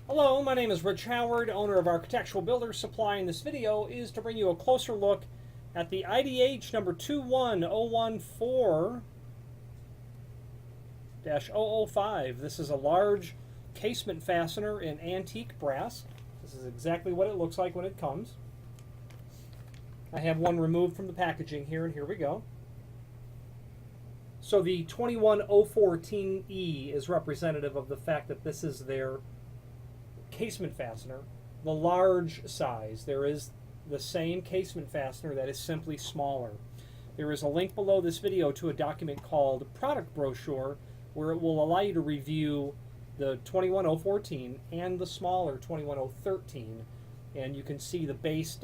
Hello, my name is Rich Howard, owner of Architectural Builders Supply, and this video is to bring you a closer look at the IDH number 21014-005. This is a large casement fastener in antique brass. This is exactly what it looks like when it comes. I have one removed from the packaging here, and here we go. So the 21014E is representative of the fact that this is their casement fastener, the large size. There is the same casement fastener that is simply smaller. There is a link below this video to a document called Product Brochure where it will allow you to review the 21014 and the smaller 21013, and you can see the base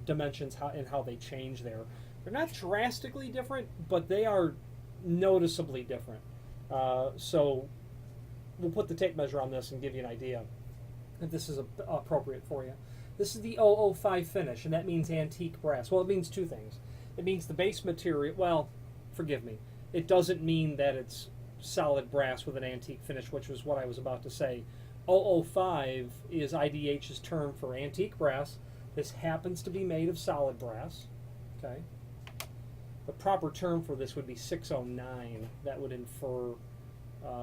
dimensions and how they change there. They're not drastically different, but they are noticeably different. So we'll put the tape measure on this and give you an idea if this is appropriate for you. This is the 005 finish, and that means antique brass. Well, it means two things. It means the base material, well, forgive me, it doesn't mean that it's solid brass with an antique finish, which was what I was about to say. 005 is IDH's term for antique brass. This happens to be made of solid brass. Okay. The proper term for this would be 609. That would infer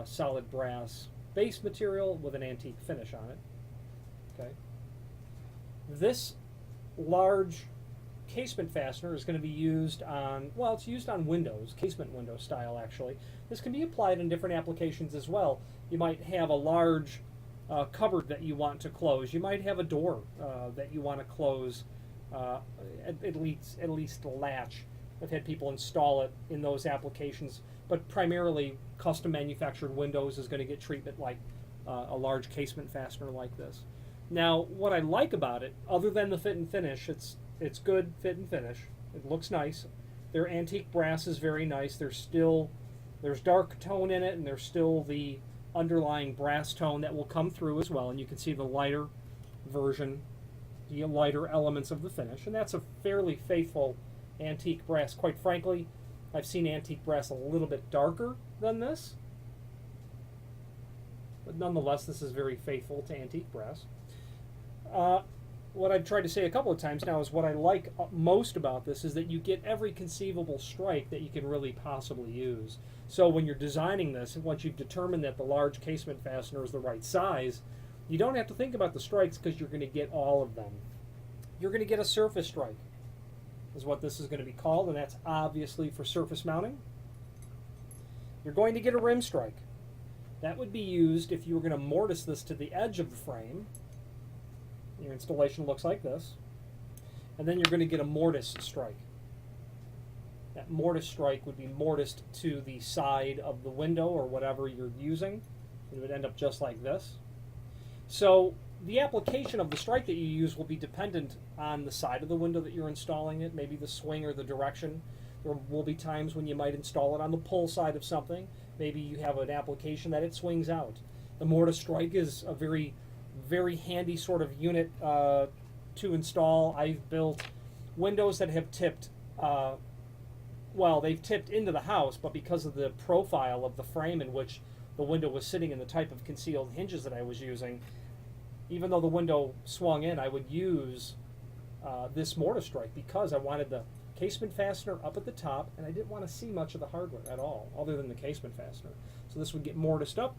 solid brass base material with an antique finish on it. Okay. This large casement fastener is going to be used on, well, it's used on windows, casement window style actually. This can be applied in different applications as well. You might have a large cupboard that you want to close. You might have a door that you want to close, at least a latch. I've had people install it in those applications, but primarily custom manufactured windows is going to get treatment like a large casement fastener like this. Now, what I like about it, other than the fit and finish, it's good fit and finish. It looks nice. Their antique brass is very nice. There's dark tone in it, and there's still the underlying brass tone that will come through as well. And you can see the lighter version, the lighter elements of the finish, and that's a fairly faithful antique brass. Quite frankly, I've seen antique brass a little bit darker than this, but nonetheless, this is very faithful to antique brass. What I've tried to say a couple of times now is what I like most about this is that you get every conceivable strike that you can really possibly use. So when you're designing this, and once you've determined that the large casement fastener is the right size, you don't have to think about the strikes because you're going to get all of them. You're going to get a surface strike, is what this is going to be called, and that's obviously for surface mounting. You're going to get a rim strike. That would be used if you were going to mortise this to the edge of the frame. Your installation looks like this. And then you're going to get a mortise strike. That mortise strike would be mortised to the side of the window or whatever you're using. It would end up just like this. So the application of the strike that you use will be dependent on the side of the window that you're installing it, maybe the swing or the direction. There will be times when you might install it on the pull side of something. Maybe you have an application that it swings out. The mortise strike is a very handy sort of unit to install. I've built windows that have tipped, well, they've tipped into the house, but because of the profile of the frame in which the window was sitting and the type of concealed hinges that I was using, even though the window swung in, I would use this mortise strike because I wanted the casement fastener up at the top, and I didn't want to see much of the hardware at all, other than the casement fastener. So this would get mortised up,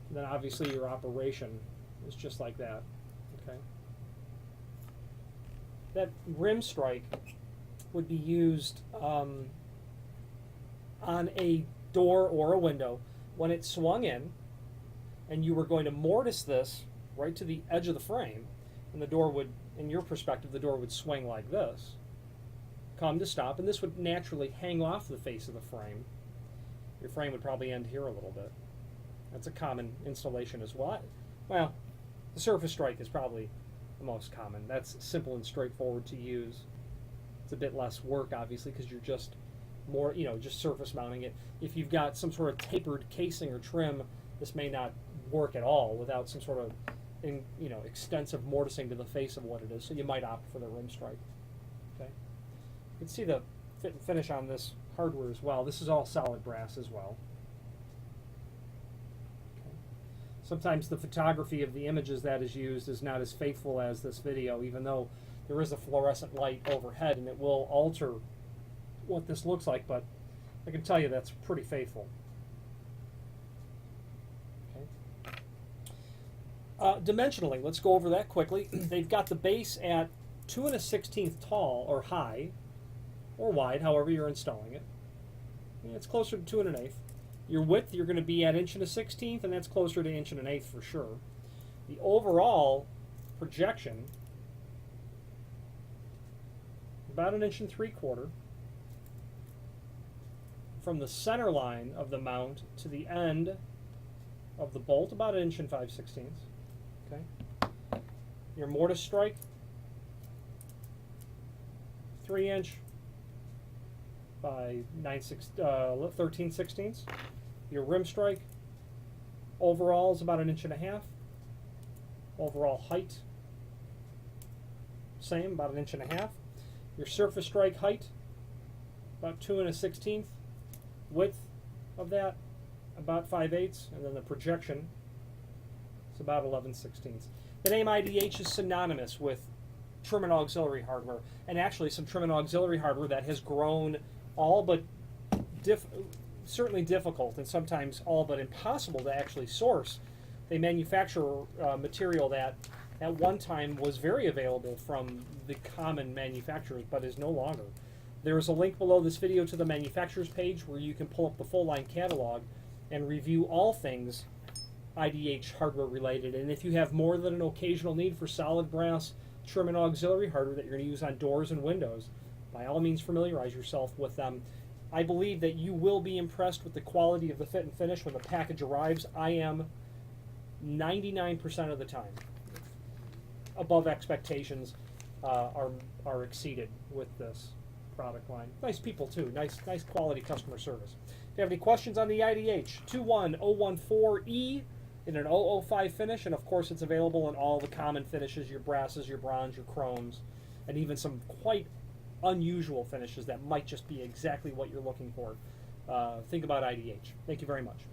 and then obviously your operation is just like that. Okay. That rim strike would be used on a door or a window when it swung in, and you were going to mortise this right to the edge of the frame, and the door would, in your perspective, the door would swing like this, come to stop, and this would naturally hang off the face of the frame. Your frame would probably end here a little bit. That's a common installation as well. Well, the surface strike is probably the most common. That's simple and straightforward to use. It's a bit less work, obviously, because you're just more, just surface mounting it. If you've got some sort of tapered casing or trim, this may not work at all without some sort of, extensive mortising to the face of what it is. So you might opt for the rim strike. Okay. You can see the fit and finish on this hardware as well. This is all solid brass as well. Okay. Sometimes the photography of the images that is used is not as faithful as this video, even though there is a fluorescent light overhead and it will alter what this looks like, but I can tell you that's pretty faithful. Dimensionally, let's go over that quickly. They've got the base at 2 1/16 tall, or high, or wide, however you're installing it. And it's closer to 2 1/8. Your width, you're going to be at 1 1/16, and that's closer to 1 1/8 for sure. The overall projection, about 1 3/4. From the center line of the mount to the end of the bolt, about 1 5/16. Okay. Your mortise strike, 3" by 13/16. Your rim strike overall is about 1.5 inches. Overall height, same, about 1.5 inches. Your surface strike height, about 2 1/16. Width of that, about 5/8, and then the projection is about 11/16. The name IDH is synonymous with trim and auxiliary hardware, and actually some trim and auxiliary hardware that has grown all but certainly difficult and sometimes all but impossible to actually source. They manufacture material that at one time was very available from the common manufacturers but is no longer. There is a link below this video to the manufacturer's page where you can pull up the full line catalog and review all things IDH hardware related. And if you have more than an occasional need for solid brass trim and auxiliary hardware that you're going to use on doors and windows, by all means familiarize yourself with them. I believe that you will be impressed with the quality of the fit and finish when the package arrives. I am 99% of the time. Above expectations are exceeded with this product line. Nice people too. Nice quality customer service. If you have any questions on the IDH, 21014E in an 005 finish, and of course it's available in all the common finishes, your brasses, your bronze, your chromes, and even some quite unusual finishes that might just be exactly what you're looking for. Think about IDH. Thank you very much.